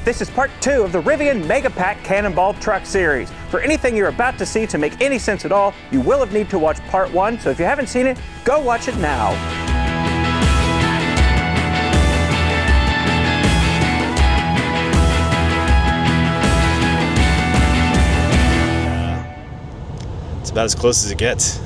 This is part 2 of the Rivian Mega Pack Cannonball truck series. For anything you're about to see to make any sense at all, you will have need to watch part 1, so if you haven't seen it, go watch it now. It's about as close as it gets.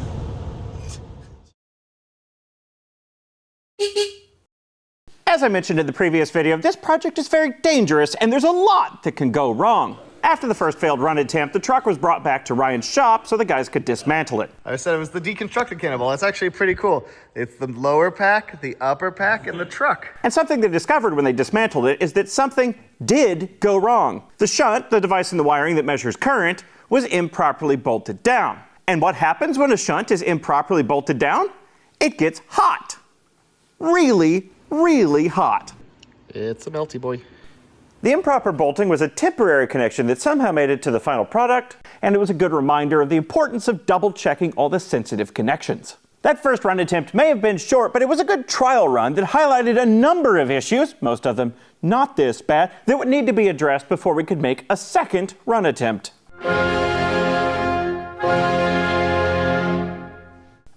As I mentioned in the previous video, this project is very dangerous and there's a lot that can go wrong. After the first failed run attempt, the truck was brought back to Ryan's shop so the guys could dismantle it. I said it was the deconstructed Cannonball. It's actually pretty cool. It's the lower pack, the upper pack, and the truck. And something they discovered when they dismantled it is that something did go wrong. The shunt, the device in the wiring that measures current, was improperly bolted down. And what happens when a shunt is improperly bolted down? It gets hot. Really hot. It's a melty boy. The improper bolting was a temporary connection that somehow made it to the final product, and it was a good reminder of the importance of double-checking all the sensitive connections. That first run attempt may have been short, but it was a good trial run that highlighted a number of issues, most of them not this bad, that would need to be addressed before we could make a second run attempt.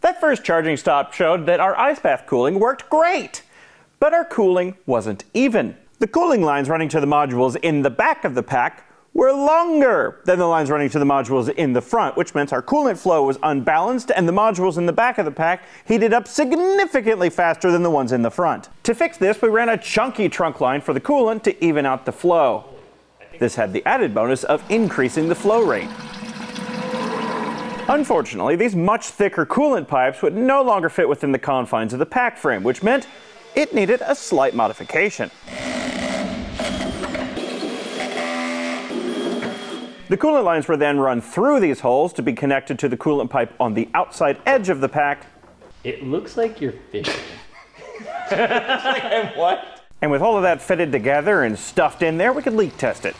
That first charging stop showed that our ice bath cooling worked great. But our cooling wasn't even. The cooling lines running to the modules in the back of the pack were longer than the lines running to the modules in the front, which meant our coolant flow was unbalanced and the modules in the back of the pack heated up significantly faster than the ones in the front. To fix this, we ran a chunky trunk line for the coolant to even out the flow. This had the added bonus of increasing the flow rate. Unfortunately, these much thicker coolant pipes would no longer fit within the confines of the pack frame, which meant it needed a slight modification. The coolant lines were then run through these holes to be connected to the coolant pipe on the outside edge of the pack. It looks like you're fishing. What? And with all of that fitted together and stuffed in there, we could leak test it.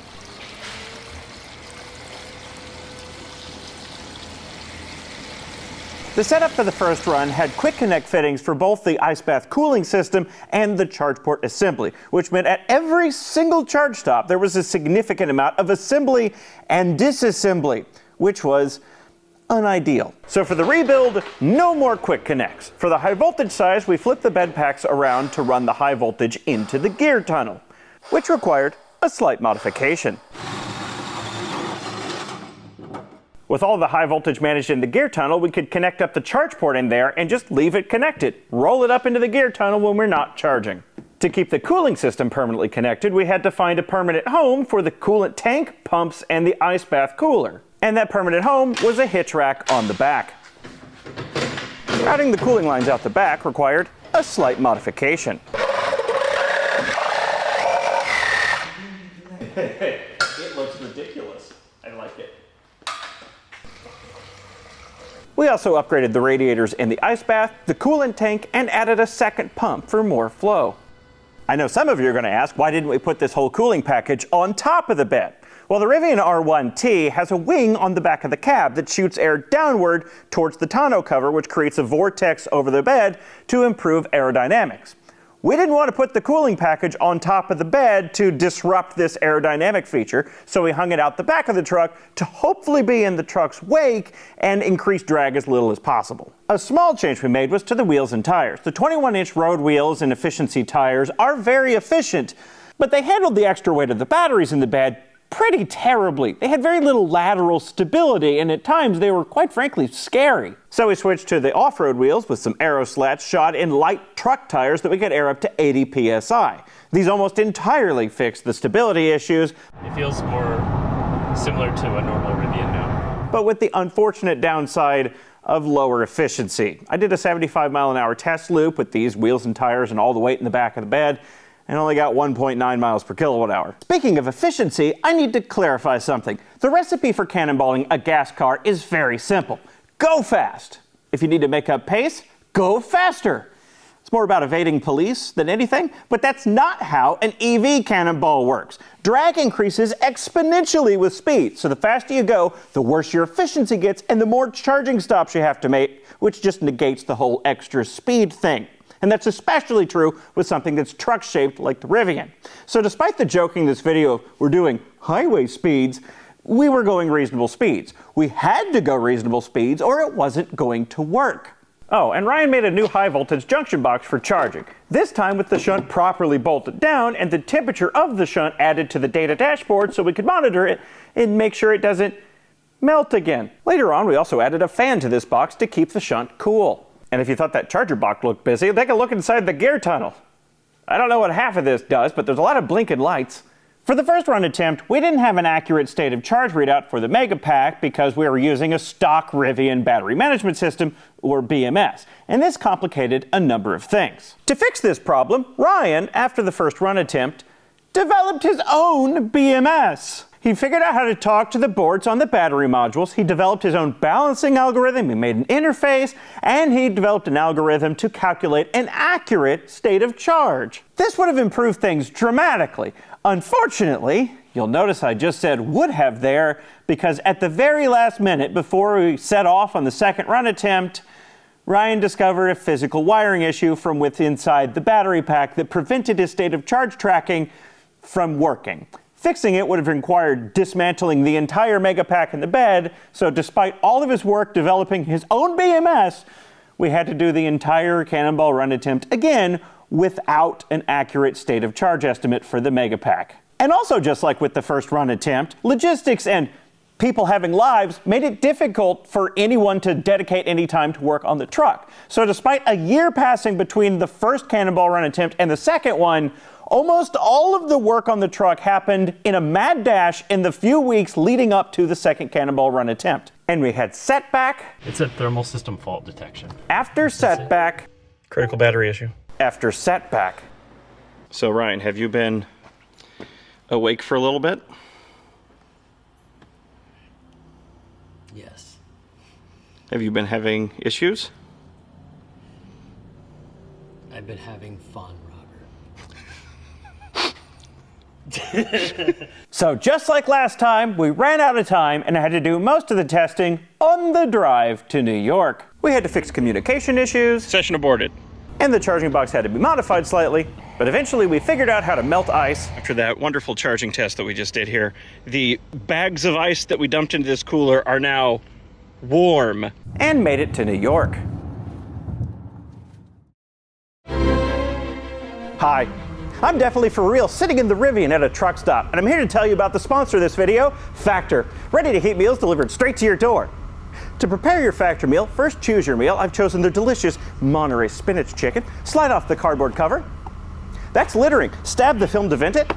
The setup for the first run had quick connect fittings for both the ice bath cooling system and the charge port assembly, which meant at every single charge stop there was a significant amount of assembly and disassembly, which was unideal. So for the rebuild, no more quick connects. For the high voltage size, we flipped the bed packs around to run the high voltage into the gear tunnel, which required a slight modification. With all the high voltage managed in the gear tunnel, we could connect up the charge port in there and just leave it connected. Roll it up into the gear tunnel when we're not charging. To keep the cooling system permanently connected, we had to find a permanent home for the coolant tank, pumps, and the ice bath cooler. And that permanent home was a hitch rack on the back. Routing the cooling lines out the back required a slight modification. It looks ridiculous. I like it. We also upgraded the radiators in the ice bath, the coolant tank, and added a second pump for more flow. I know some of you are going to ask, why didn't we put this whole cooling package on top of the bed? Well, the Rivian R1T has a wing on the back of the cab that shoots air downward towards the tonneau cover, which creates a vortex over the bed to improve aerodynamics. We didn't want to put the cooling package on top of the bed to disrupt this aerodynamic feature, so we hung it out the back of the truck to hopefully be in the truck's wake and increase drag as little as possible. A small change we made was to the wheels and tires. The 21-inch road wheels and efficiency tires are very efficient, but they handled the extra weight of the batteries in the bed pretty terribly. They had very little lateral stability, and at times they were quite frankly scary. So we switched to the off-road wheels with some aero slats shod in light truck tires that we could air up to 80 psi. These almost entirely fixed the stability issues. It feels more similar to a normal Rivian now. But with the unfortunate downside of lower efficiency. I did a 75-mile-an-hour test loop with these wheels and tires and all the weight in the back of the bed, and only got 1.9 miles per kilowatt hour. Speaking of efficiency, I need to clarify something. The recipe for cannonballing a gas car is very simple. Go fast. If you need to make up pace, go faster. It's more about evading police than anything, but that's not how an EV cannonball works. Drag increases exponentially with speed, so the faster you go, the worse your efficiency gets and the more charging stops you have to make, which just negates the whole extra speed thing. And that's especially true with something that's truck-shaped like the Rivian. So despite the joking in this video of we're doing highway speeds, we were going reasonable speeds. We had to go reasonable speeds or it wasn't going to work. Oh, and Ryan made a new high-voltage junction box for charging, this time with the shunt properly bolted down and the temperature of the shunt added to the data dashboard so we could monitor it and make sure it doesn't melt again. Later on, we also added a fan to this box to keep the shunt cool. And if you thought that charger box looked busy, take a look inside the gear tunnel. I don't know what half of this does, but there's a lot of blinking lights. For the first run attempt, we didn't have an accurate state of charge readout for the Mega Pack because we were using a stock Rivian battery management system, or BMS, and this complicated a number of things. To fix this problem, Ryan, after the first run attempt, developed his own BMS. He figured out how to talk to the boards on the battery modules, he developed his own balancing algorithm, he made an interface, and he developed an algorithm to calculate an accurate state of charge. This would have improved things dramatically. Unfortunately, you'll notice I just said would have there, because at the very last minute before we set off on the second run attempt, Ryan discovered a physical wiring issue from within inside the battery pack that prevented his state of charge tracking from working. Fixing it would have required dismantling the entire Mega Pack in the bed, so despite all of his work developing his own BMS, we had to do the entire Cannonball run attempt again without an accurate state of charge estimate for the Mega Pack. And also, just like with the first run attempt, logistics and people having lives made it difficult for anyone to dedicate any time to work on the truck. So despite a year passing between the first Cannonball run attempt and the second one, almost all of the work on the truck happened in a mad dash in the few weeks leading up to the second Cannonball run attempt. And we had setback. It's a thermal system fault detection. After setback. Critical battery issue. After setback. So Ryan, have you been awake for a little bit? Yes. Have you been having issues? I've been having fun, So just like last time, we ran out of time and had to do most of the testing on the drive to New York. We had to fix communication issues. Session aborted. And the charging box had to be modified slightly, but eventually we figured out how to melt ice. After that wonderful charging test that we just did here, the bags of ice that we dumped into this cooler are now warm. And made it to New York. Hi, I'm definitely for real sitting in the Rivian at a truck stop, and I'm here to tell you about the sponsor of this video, Factor. Ready-to-heat meals delivered straight to your door. To prepare your Factor meal, first choose your meal. I've chosen their delicious Monterey spinach chicken. Slide off the cardboard cover. That's littering. Stab the film to vent it.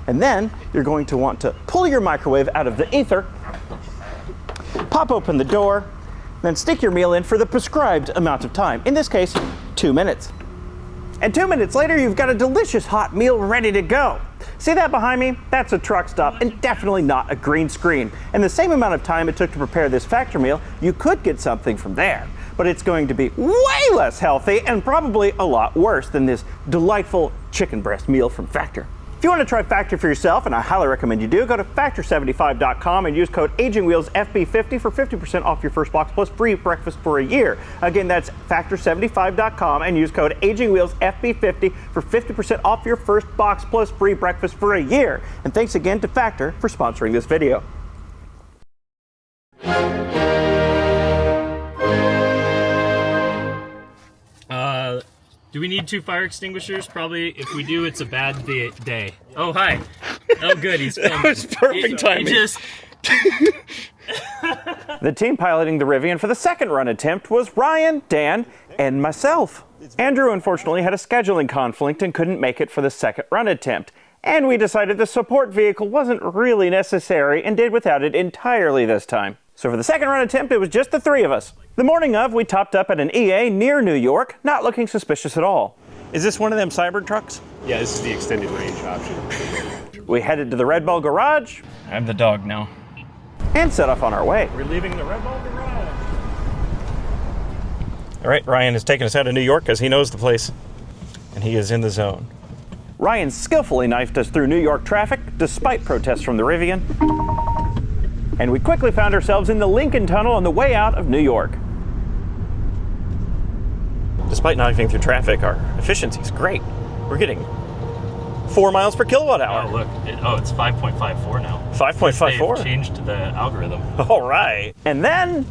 And then you're going to want to pull your microwave out of the ether, pop open the door, then stick your meal in for the prescribed amount of time. In this case, 2 minutes. And 2 minutes later, you've got a delicious hot meal ready to go. See that behind me? That's a truck stop and definitely not a green screen. And the same amount of time it took to prepare this Factor meal, you could get something from there. But it's going to be way less healthy and probably a lot worse than this delightful chicken breast meal from Factor. If you want to try Factor for yourself, and I highly recommend you do, go to factor75.com and use code AgingWheelsFB50 for 50% off your first box plus free breakfast for a year. Again, that's factor75.com and use code AgingWheelsFB50 for 50% off your first box plus free breakfast for a year. And thanks again to Factor for sponsoring this video. Do we need 2 fire extinguishers? Probably. If we do, it's a bad day. Oh, hi. Oh, good. He's filming. That was perfect timing. The team piloting the Rivian for the second run attempt was Ryan, Dan, and myself. Andrew unfortunately had a scheduling conflict and couldn't make it for the second run attempt. And we decided the support vehicle wasn't really necessary and did without it entirely this time. So for the second run attempt, it was just the 3 of us. The morning of, we topped up at an EA near New York, not looking suspicious at all. Is this one of them cyber trucks? Yeah, this is the extended range option. We headed to the Red Bull garage. I'm the dog now. And set off on our way. We're leaving the Red Bull garage. All right, Ryan is taking us out of New York because he knows the place, and he is in the zone. Ryan skillfully knifed us through New York traffic, despite protests from the Rivian. And we quickly found ourselves in the Lincoln Tunnel on the way out of New York. despite not getting through traffic, our efficiency is great. We're getting 4 miles per kilowatt hour. Oh, look. It's 5.54 now. 5.54? They've changed the algorithm. All right. And then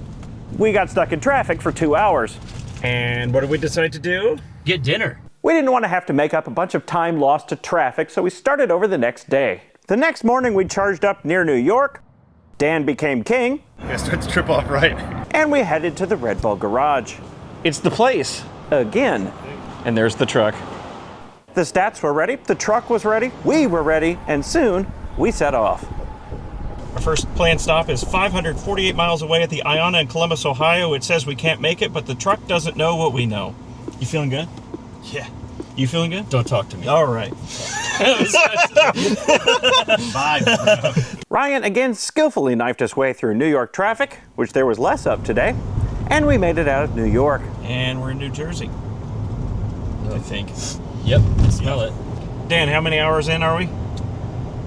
we got stuck in traffic for 2 hours. And what did we decide to do? Get dinner. We didn't want to have to make up a bunch of time lost to traffic, so we started over the next day. The next morning, we charged up near New York. Dan became king. I start the trip off right. And we headed to the Red Bull garage. It's the place. Again. And there's the truck. The stats were ready, the truck was ready, we were ready, and soon we set off. Our first planned stop is 548 miles away at the Iona in Columbus, Ohio. It says we can't make it, but the truck doesn't know what we know. You feeling good? Yeah. You feeling good? Don't talk to me. All right. Bye. Ryan again skillfully knifed his way through New York traffic, which there was less of today, and we made it out of New York. And we're in New Jersey, I think. Yep, I smell it. Dan, how many hours in are we?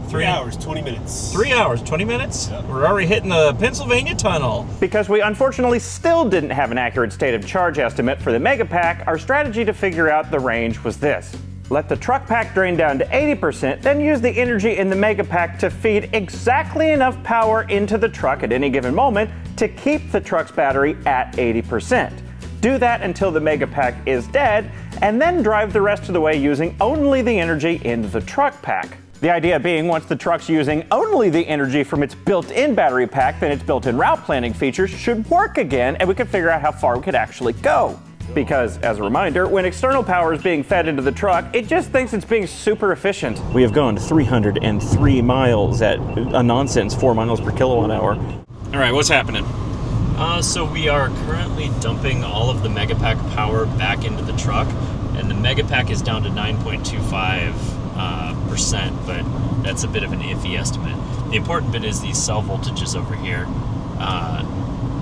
3 hours, 20 minutes. 3 hours, 20 minutes? Yep. We're already hitting the Pennsylvania Tunnel. Because we unfortunately still didn't have an accurate state of charge estimate for the Megapack, our strategy to figure out the range was this. Let the truck pack drain down to 80%, then use the energy in the Megapack to feed exactly enough power into the truck at any given moment to keep the truck's battery at 80%. Do that until the Megapack is dead, and then drive the rest of the way using only the energy in the truck pack. The idea being, once the truck's using only the energy from its built-in battery pack, then its built-in route planning features should work again, and we could figure out how far we could actually go. Because, as a reminder, when external power is being fed into the truck, it just thinks it's being super efficient. We have gone 303 miles at a nonsense 4 miles per kilowatt hour. All right, what's happening? So we are currently dumping all of the Megapack power back into the truck, and the Megapack is down to 9.25%, but that's a bit of an iffy estimate. The important bit is these cell voltages over here.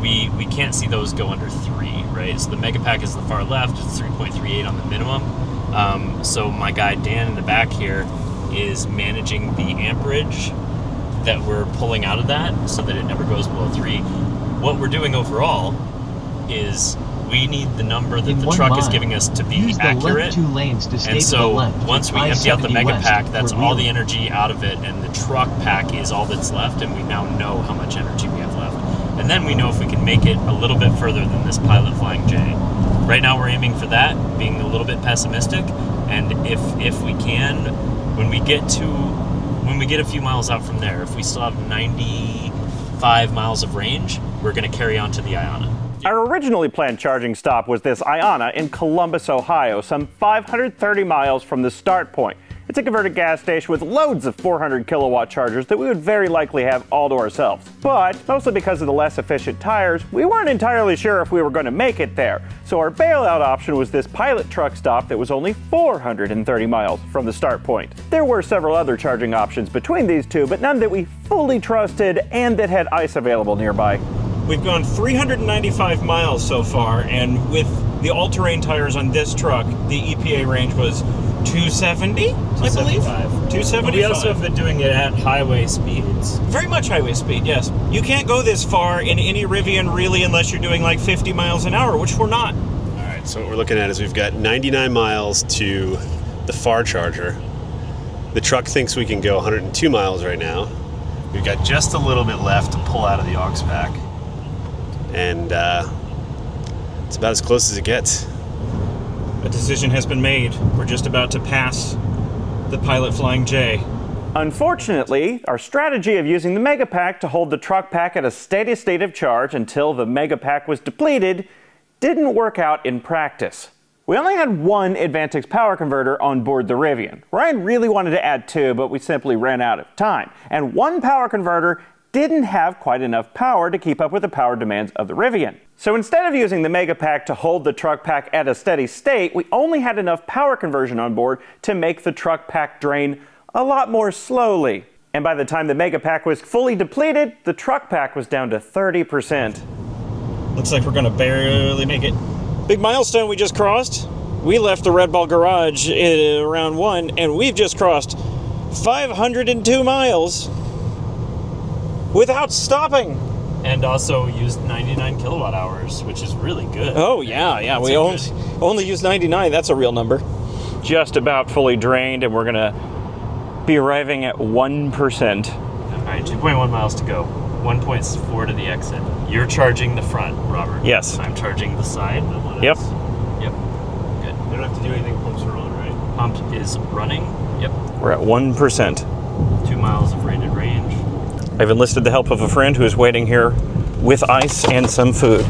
We can't see those go under 3, right? So the Megapack is the far left, it's 3.38 on the minimum. So my guy Dan in the back here is managing the amperage that we're pulling out of that so that it never goes below 3. What we're doing overall is we need the number that the truck is giving us to be accurate. And so once we empty out the Megapack, that's all the energy out of it, and the truck pack is all that's left, and we now know how much energy we have left. And then we know if we can make it a little bit further than this Pilot Flying J. Right now we're aiming for that, being a little bit pessimistic, and if we can, when we get a few miles out from there, if we still have 95 miles of range, we're going to carry on to the Iona. Our originally planned charging stop was this Iona in Columbus, Ohio, some 530 miles from the start point. It's a converted gas station with loads of 400 kilowatt chargers that we would very likely have all to ourselves. But, mostly because of the less efficient tires, we weren't entirely sure if we were going to make it there. So our bailout option was this pilot truck stop that was only 430 miles from the start point. There were several other charging options between these two, but none that we fully trusted and that had ice available nearby. We've gone 395 miles so far, and with the all-terrain tires on this truck, the EPA range was 270, I believe? 275. We also have been doing it at highway speeds. Very much highway speed, yes. You can't go this far in any Rivian really unless you're doing like 50 miles an hour, which we're not. All right, so what we're looking at is we've got 99 miles to the far charger. The truck thinks we can go 102 miles right now. We've got just a little bit left to pull out of the aux pack. And it's about as close as it gets. A decision has been made. We're just about to pass the Pilot Flying J. Unfortunately, our strategy of using the Megapack to hold the truck pack at a steady state of charge until the Megapack was depleted didn't work out in practice. We only had one Advantix power converter on board the Rivian. Ryan really wanted to add 2, but we simply ran out of time. And one power converter didn't have quite enough power to keep up with the power demands of the Rivian. So instead of using the Megapack to hold the truck pack at a steady state, we only had enough power conversion on board to make the truck pack drain a lot more slowly. And by the time the Megapack was fully depleted, the truck pack was down to 30%. Looks like we're gonna barely make it. Big milestone we just crossed. We left the Red Bull garage around 1, and we've just crossed 502 miles without stopping. And also used 99 kilowatt hours, which is really good. Oh, yeah. We only use 99. That's a real number. Just about fully drained, and we're going to be arriving at 1%. All right, 2.1 miles to go. 1.4 to the exit. You're charging the front, Robert. Yes. I'm charging the side. Yep. Yep. Good. We don't have to do anything. Pumps are on, right? Pump is running. Yep. We're at 1%. 2 miles of rated range. I've enlisted the help of a friend who is waiting here with ice and some food.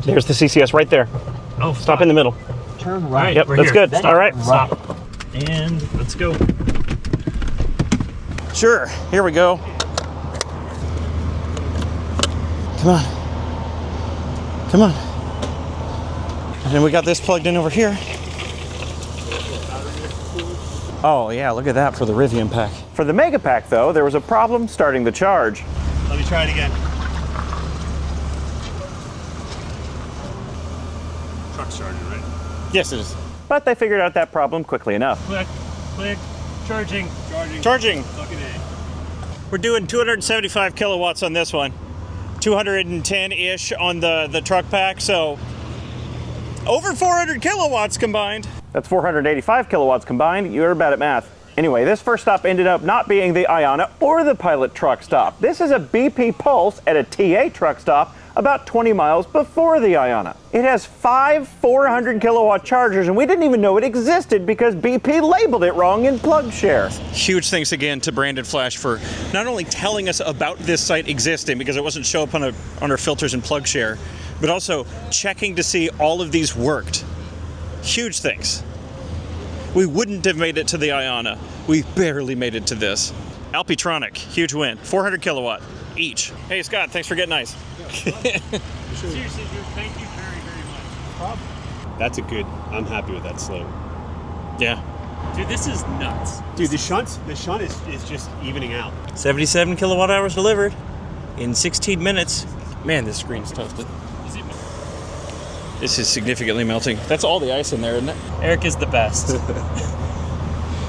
There's the CCS right there. Oh, Stop in the middle. Turn right. Yep, that's good. All right. Stop. And let's go. Sure. Here we go. Come on. Come on. And then we got this plugged in over here. Oh, yeah, look at that for the Rivian pack. For the Mega Pack, though, there was a problem starting the charge. Let me try it again. Truck's charging, right? Yes, it is. But they figured out that problem quickly enough. Click. Charging. Charging. Fucking A. We're doing 275 kilowatts on this one. 210-ish on the truck pack, so over 400 kilowatts combined. That's 485 kilowatts combined. You're bad at math. Anyway, this first stop ended up not being the Iona or the Pilot truck stop. This is a BP Pulse at a TA truck stop about 20 miles before the Iona. It has 5 400 kilowatt chargers, and we didn't even know it existed because BP labeled it wrong in PlugShare. Huge thanks again to Brandon Flash for not only telling us about this site existing because it wasn't show up on our filters in PlugShare, but also checking to see all of these worked. Huge thanks. We wouldn't have made it to the Iona. We barely made it to this. Alpitronic, huge win. 400 kilowatt each. Hey Scott, thanks for getting ice. Seriously, dude, thank you very, very much. That's a good. I'm happy with that slope. Yeah. Dude, this is nuts. Dude, the shunt is just evening out. 77 kilowatt hours delivered in 16 minutes. Man, this screen's toasted. This is significantly melting. That's all the ice in there, isn't it? Eric is the best.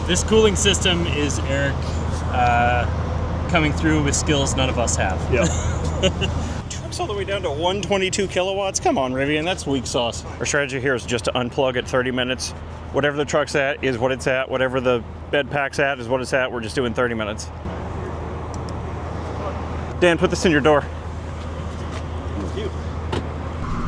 This cooling system is Eric coming through with skills none of us have. Yeah. Truck's all the way down to 122 kilowatts. Come on, Rivian, that's weak sauce. Our strategy here is just to unplug at 30 minutes. Whatever the truck's at is what it's at. Whatever the bed pack's at is what it's at. We're just doing 30 minutes. Dan, put this in your door.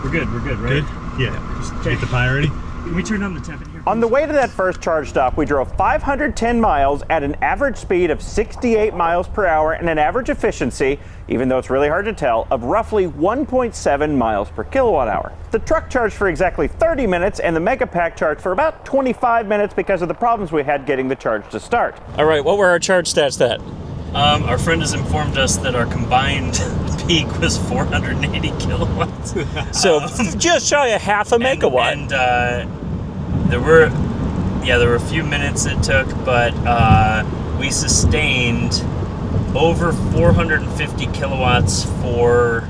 We're good, right? Good? Yeah. Just get the pie ready. Can we turn on the temp in here? On the way to that first charge stop, we drove 510 miles at an average speed of 68 miles per hour and an average efficiency, even though it's really hard to tell, of roughly 1.7 miles per kilowatt hour. The truck charged for exactly 30 minutes and the Mega Pack charged for about 25 minutes because of the problems we had getting the charge to start. All right, what were our charge stats at? Our friend has informed us that our combined peak was 480 kilowatts. So just shy of half a megawatt. And there were a few minutes it took, but we sustained over 450 kilowatts for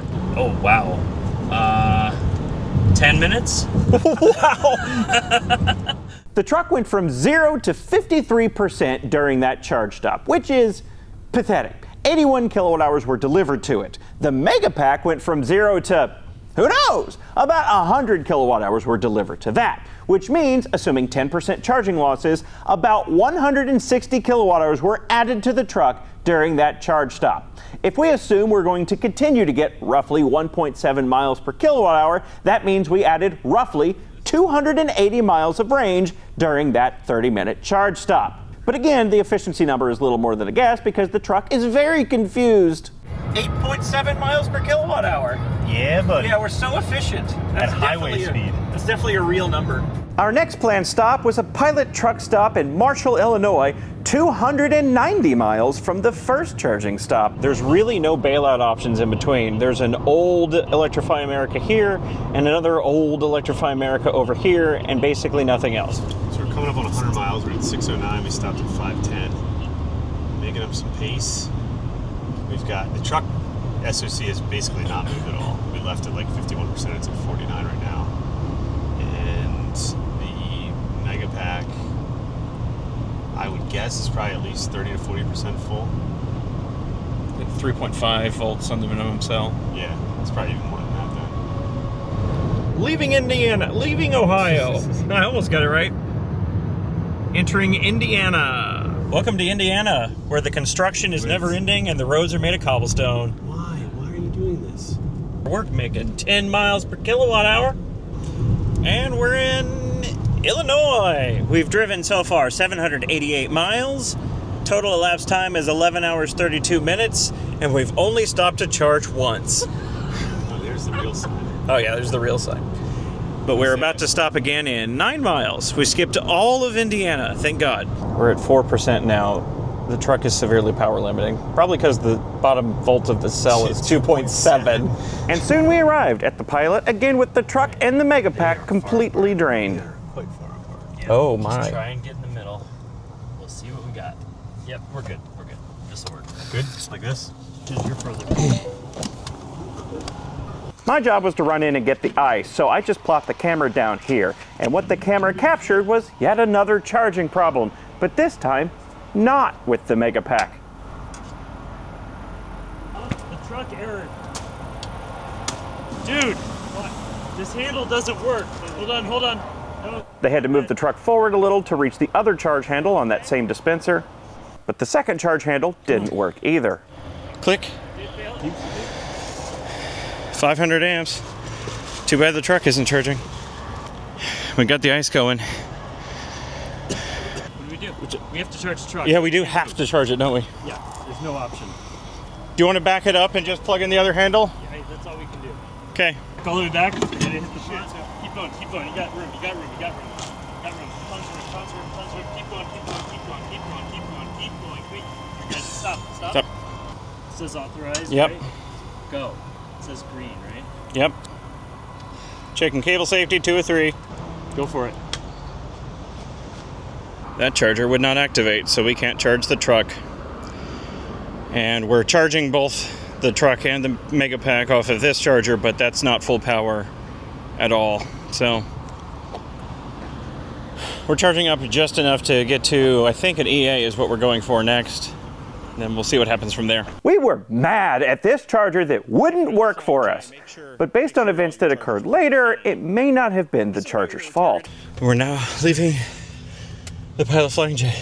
10 minutes. Wow. The truck went from 0 to 53% during that charge stop, which is pathetic. 81 kilowatt hours were delivered to it. The Mega Pack went from 0 to, who knows, about 100 kilowatt hours were delivered to that, which means, assuming 10% charging losses, about 160 kilowatt hours were added to the truck during that charge stop. If we assume we're going to continue to get roughly 1.7 miles per kilowatt hour, that means we added roughly 280 miles of range during that 30-minute charge stop. But again, the efficiency number is little more than a guess because the truck is very confused. 8.7 miles per kilowatt hour. Yeah, buddy. Yeah, we're so efficient. At highway speed. That's definitely a real number. Our next planned stop was a Pilot truck stop in Marshall, Illinois, 290 miles from the first charging stop. There's really no bailout options in between. There's an old Electrify America here and another old Electrify America over here and basically nothing else. So we're coming up on 100 miles. We're at 609. We stopped at 510. Making up some pace. We've got the truck SOC has basically not moved at all. We left at like 51%. It's at 49 right now. And the Mega Pack, I would guess, is probably at least 30 to 40% full. 3.5 volts on the minimum cell. Yeah, it's probably even more than that then. Leaving Indiana, leaving Ohio. I almost got it right. Entering Indiana. Welcome to Indiana, where the construction is never ending and the roads are made of cobblestone. Why? Why are you doing this? We're making 10 miles per kilowatt hour, and we're in Illinois. We've driven so far 788 miles. Total elapsed time is 11 hours 32 minutes, and we've only stopped to charge once. Oh, there's the real sign. Oh yeah, there's the real sign. But we're about to stop again in 9 miles. We skipped all of Indiana, thank God. We're at 4% now. The truck is severely power limiting, probably because the bottom volt of the cell is 2.7. And soon we arrived at the pilot, again with the truck and the Megapack completely drained. Quite far apart. Oh Just my. try and get in the middle. We'll see what we got. Yep, we're good. We're good. This will work. Good? Like this? Just you're further. My job was to run in and get the ice, so I just plopped the camera down here. And what the camera captured was yet another charging problem, but this time, not with the Megapack. The truck error. Dude, what? This handle doesn't work. Hold on, hold on. No. They had to move the truck forward a little to reach the other charge handle on that same dispenser, but the second charge handle didn't work either. Click. 500 amps. Too bad the truck isn't charging. We got the ice going. What do we do? We have to charge the truck. Yeah, we do have to charge it, don't we? Yeah, there's no option. Do you want to back it up and just plug in the other handle? Yeah, hey, that's all we can do. Okay. All the way back. You gotta hit the front. Keep going, keep going. You got room, you got room, you got room. You got room. Tons of room, tons of room, tons of room. Keep going, keep going, keep going, keep going, keep going, keep going. Wait, you're good. Stop, stop. Stop. It says authorized, Yep. right? Go. It says green, right? Yep. Checking cable safety, 2 of 3. Go for it. That charger would not activate, so we can't charge the truck. And we're charging both the truck and the Megapack off of this charger, but that's not full power at all. So we're charging up just enough to get to, I think an EA is what we're going for next. And then we'll see what happens from there. We were mad at this charger that wouldn't work for us. But based on events that occurred later, it may not have been the charger's fault. We're now leaving the Pilot Flying J.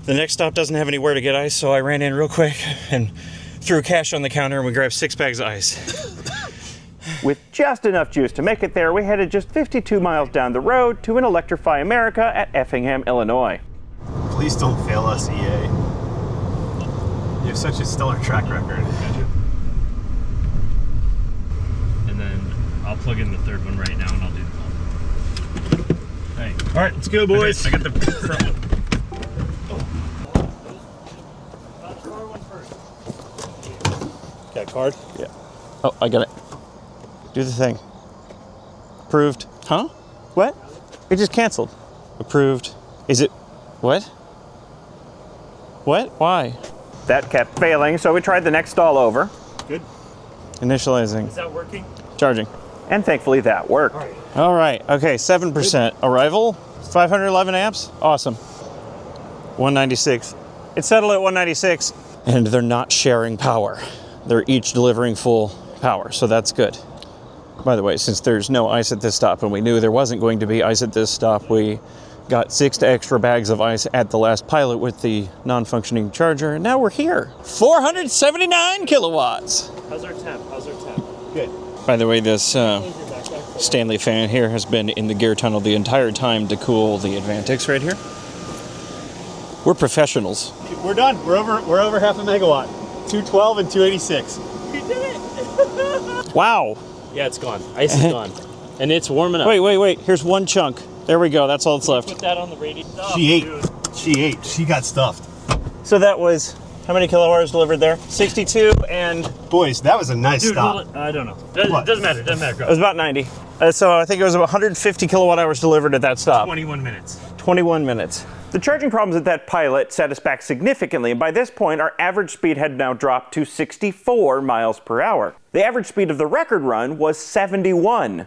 The next stop doesn't have anywhere to get ice, so I ran in real quick and threw cash on the counter and we grabbed 6 bags of ice. With just enough juice to make it there, we headed just 52 miles down the road to an Electrify America at Effingham, Illinois. Please don't fail us, EA. You have such a stellar track record. And then I'll plug in the third one right now and I'll do the Hey. All right, let's go, boys. I got the front one. Got a card? Yeah. Oh, I got it. Do the thing. Approved. Huh? What? It just canceled. Approved. Is it? What? What? Why? That kept failing, so we tried the next stall over. Good. Initializing. Is that working? Charging. And thankfully that worked. All right. Okay, 7%. Arrival, 511 amps. Awesome. 196. It settled at 196. And they're not sharing power. They're each delivering full power, so that's good. By the way, since there's no ice at this stop, and we knew there wasn't going to be ice at this stop, we got 6 extra bags of ice at the last pilot with the non-functioning charger, and now we're here. 479 kilowatts. How's our temp? How's our temp? Good. By the way, this Stanley fan here has been in the gear tunnel the entire time to cool the Advantix right here. We're professionals. We're done. We're over half a megawatt. 212 and 286. We did it! Wow. Yeah, it's gone. Ice is gone. And it's warming up. Wait. Here's one chunk. There we go. That's all that's left. Put that on the radio. She ate. She ate. She got stuffed. So that was, how many kilowatt hours delivered there? 62 and... Boys, that was a nice Dude, stop. hold it. I don't know. What? Doesn't matter. Doesn't matter. It Go. was about 90. So I think it was about 150 kilowatt hours delivered at that stop. 21 minutes. 21 minutes. The charging problems at that pilot set us back significantly, and by this point, our average speed had now dropped to 64 miles per hour. The average speed of the record run was 71.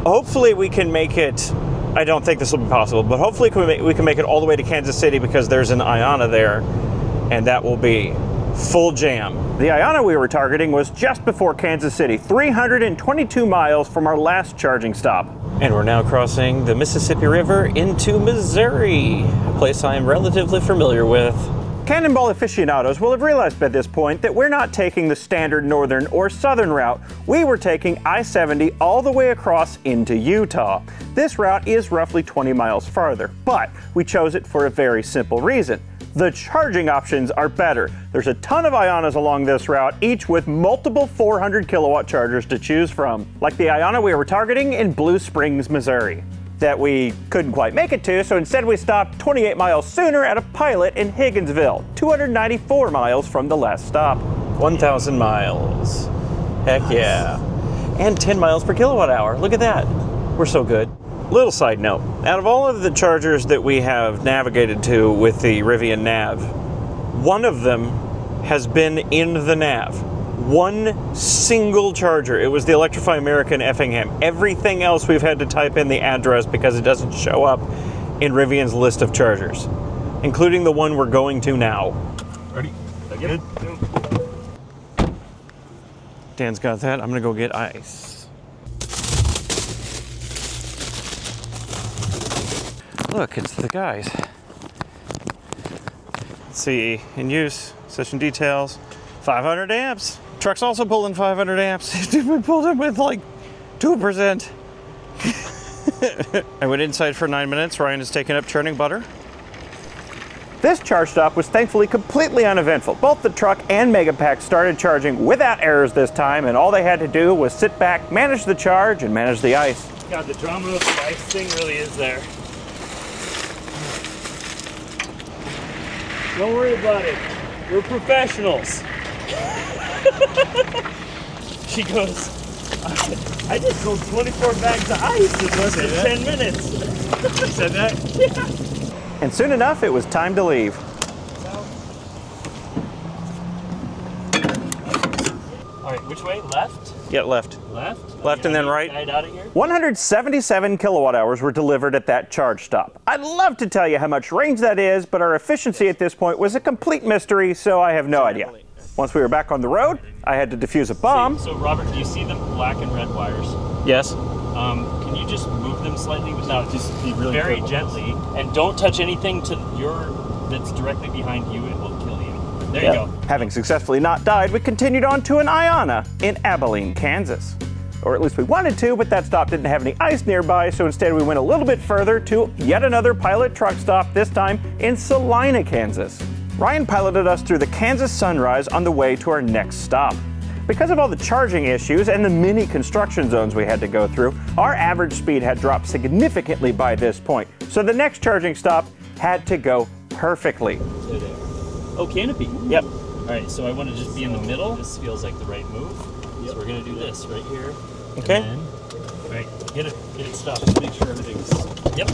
Hopefully we can make it, I don't think this will be possible, but hopefully we can make it all the way to Kansas City because there's an Iona there, and that will be full jam. The Iona we were targeting was just before Kansas City, 322 miles from our last charging stop. And we're now crossing the Mississippi River into Missouri, a place I am relatively familiar with. Cannonball aficionados will have realized by this point that we're not taking the standard northern or southern route. We were taking I-70 all the way across into Utah. This route is roughly 20 miles farther, but we chose it for a very simple reason. The charging options are better. There's a ton of Ionas along this route, each with multiple 400 kilowatt chargers to choose from, like the Iona we were targeting in Blue Springs, Missouri, that we couldn't quite make it to, so instead we stopped 28 miles sooner at a Pilot in Higginsville, 294 miles from the last stop. 1,000 miles. Heck yeah. And 10 miles per kilowatt hour. Look at that. We're so good. Little side note, out of all of the chargers that we have navigated to with the Rivian nav, one of them has been in the nav. One single charger. It was the Electrify American Effingham. Everything else we've had to type in the address because it doesn't show up in Rivian's list of chargers, including the one we're going to now. Ready? Good? Dan's got that. I'm gonna go get ice. Look, it's the guys. Let's see, in use, session details, 500 amps. Truck's also pulling 500 amps. We pulled it with like 2%. I went inside for 9 minutes. Ryan is taking up churning butter. This charge stop was thankfully completely uneventful. Both the truck and Megapack started charging without errors this time, and all they had to do was sit back, manage the charge, and manage the ice. God, the drama of the ice thing really is there. Don't worry about it. We're professionals. She goes, I just sold 24 bags of ice in less than 10 minutes. You said that? Yeah. And soon enough, it was time to leave. All right, which way? Left? Yeah, left. Left? Left and then right. Guide out of here? 177 kilowatt hours were delivered at that charge stop. I'd love to tell you how much range that is, but our efficiency at this point was a complete mystery, so I have no idea. Once we were back on the road, I had to defuse a bomb. So Robert, do you see the black and red wires? Yes. Can you just move them slightly without just be really very careful. gently, and don't touch anything to that's directly behind you. It will kill you. There you go. Having successfully not died, we continued on to an Iona in Abilene, Kansas. Or at least we wanted to, but that stop didn't have any ice nearby, so instead we went a little bit further to yet another Pilot truck stop, this time in Salina, Kansas. Ryan piloted us through the Kansas sunrise on the way to our next stop. Because of all the charging issues and the many construction zones we had to go through, our average speed had dropped significantly by this point, so the next charging stop had to go perfectly. Oh, canopy. Yep. All right, so I want to just be in the middle. This feels like the right move. So we're gonna do this right here. Okay. And then, all right, get it stopped. Make sure everything's. Yep.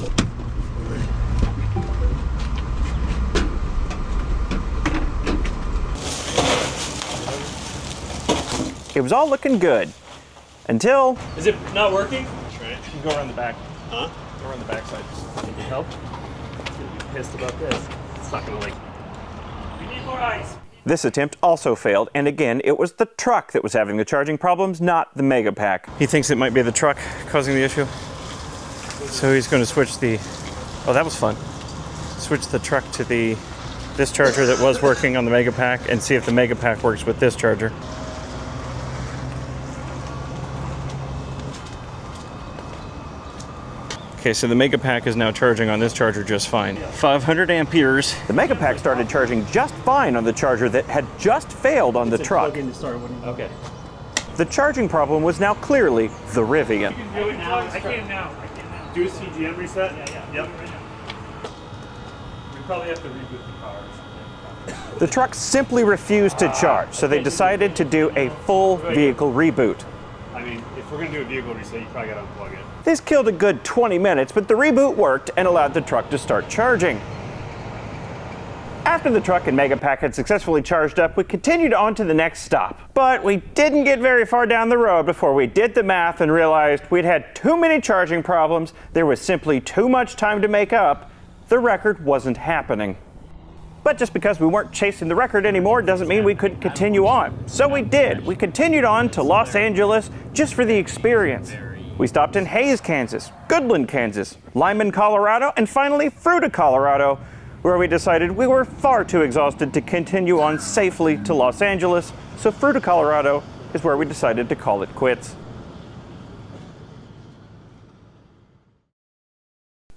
It was all looking good, until Is it not working? You can go around the back. Huh? Go around the back side. Need help? He's gonna be pissed about this. It's not gonna like. We need more ice. this attempt also failed, and again, it was the truck that was having the charging problems, not the Megapack. He thinks it might be the truck causing the issue. So he's going to switch the, oh, that was fun. Switch the truck to this charger that was working on the Megapack and see if the Megapack works with this charger. Okay, so the Megapack is now charging on this charger just fine. 500 amperes. The Megapack started charging just fine on the charger that had just failed on the truck. Okay. The charging problem was now clearly the Rivian. Do it now. I can now. Do a CGM reset? Yep. We probably have to reboot the car or something. The truck simply refused to charge, so they decided to do a full vehicle reboot. I mean, if we're going to do a vehicle reset, you probably got to unplug it. This killed a good 20 minutes, but the reboot worked and allowed the truck to start charging. After the truck and Megapack had successfully charged up, we continued on to the next stop. But we didn't get very far down the road before we did the math and realized we'd had too many charging problems, there was simply too much time to make up, the record wasn't happening. But just because we weren't chasing the record anymore doesn't mean we couldn't continue on. So we did. We continued on to Los Angeles just for the experience. We stopped in Hays, Kansas, Goodland, Kansas, Lyman, Colorado, and finally Fruita, Colorado, where we decided we were far too exhausted to continue on safely to Los Angeles. So Fruita, Colorado is where we decided to call it quits.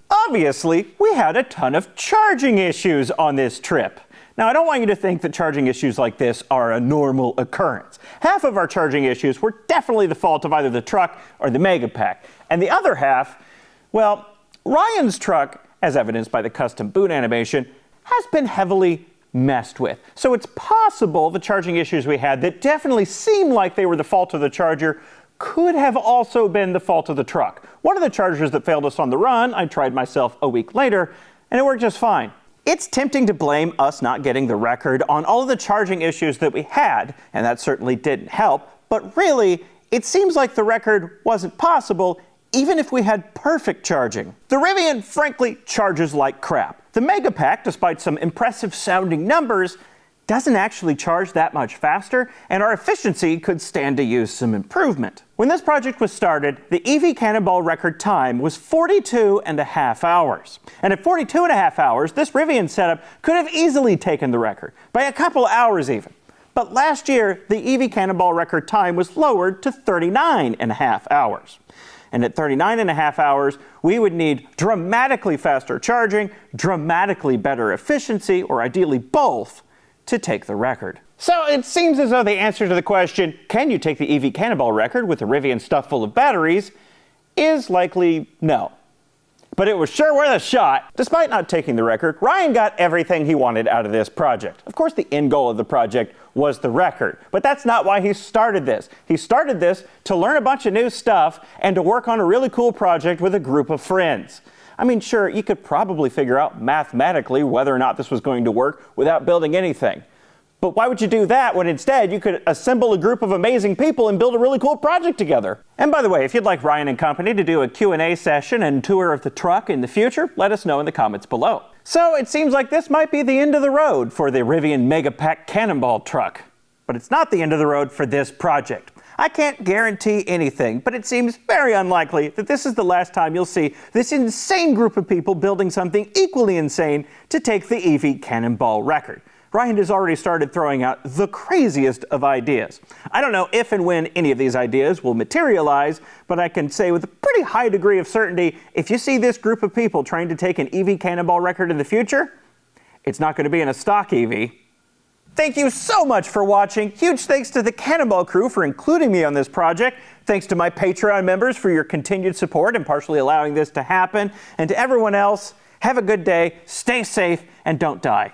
Obviously, we had a ton of charging issues on this trip. Now, I don't want you to think that charging issues like this are a normal occurrence. Half of our charging issues were definitely the fault of either the truck or the Megapack. And the other half, well, Ryan's truck, as evidenced by the custom boot animation, has been heavily messed with. So it's possible the charging issues we had that definitely seem like they were the fault of the charger could have also been the fault of the truck. One of the chargers that failed us on the run, I tried myself a week later, and it worked just fine. It's tempting to blame us not getting the record on all of the charging issues that we had, and that certainly didn't help, but really, it seems like the record wasn't possible even if we had perfect charging. The Rivian, frankly, charges like crap. The Megapack, despite some impressive sounding numbers, doesn't actually charge that much faster, and our efficiency could stand to use some improvement. When this project was started, the EV Cannonball record time was 42.5 hours. And at 42.5 hours, this Rivian setup could have easily taken the record, by a couple hours even. But last year, the EV Cannonball record time was lowered to 39.5 hours. And at 39.5 hours, we would need dramatically faster charging, dramatically better efficiency, or ideally both, to take the record. So it seems as though the answer to the question, can you take the EV Cannonball record with a Rivian stuffed full of batteries, is likely no. But it was sure worth a shot. Despite not taking the record, Ryan got everything he wanted out of this project. Of course, the end goal of the project was the record, but that's not why he started this. He started this to learn a bunch of new stuff and to work on a really cool project with a group of friends. I mean, sure, you could probably figure out mathematically whether or not this was going to work without building anything. But why would you do that when instead you could assemble a group of amazing people and build a really cool project together? And by the way, if you'd like Ryan and company to do a Q&A session and tour of the truck in the future, let us know in the comments below. So it seems like this might be the end of the road for the Rivian Megapack Cannonball truck. But it's not the end of the road for this project. I can't guarantee anything, but it seems very unlikely that this is the last time you'll see this insane group of people building something equally insane to take the EV Cannonball record. Ryan has already started throwing out the craziest of ideas. I don't know if and when any of these ideas will materialize, but I can say with a pretty high degree of certainty, if you see this group of people trying to take an EV Cannonball record in the future, it's not going to be in a stock EV. Thank you so much for watching. Huge thanks to the Cannonball crew for including me on this project. Thanks to my Patreon members for your continued support and partially allowing this to happen. And to everyone else, have a good day, stay safe, and don't die.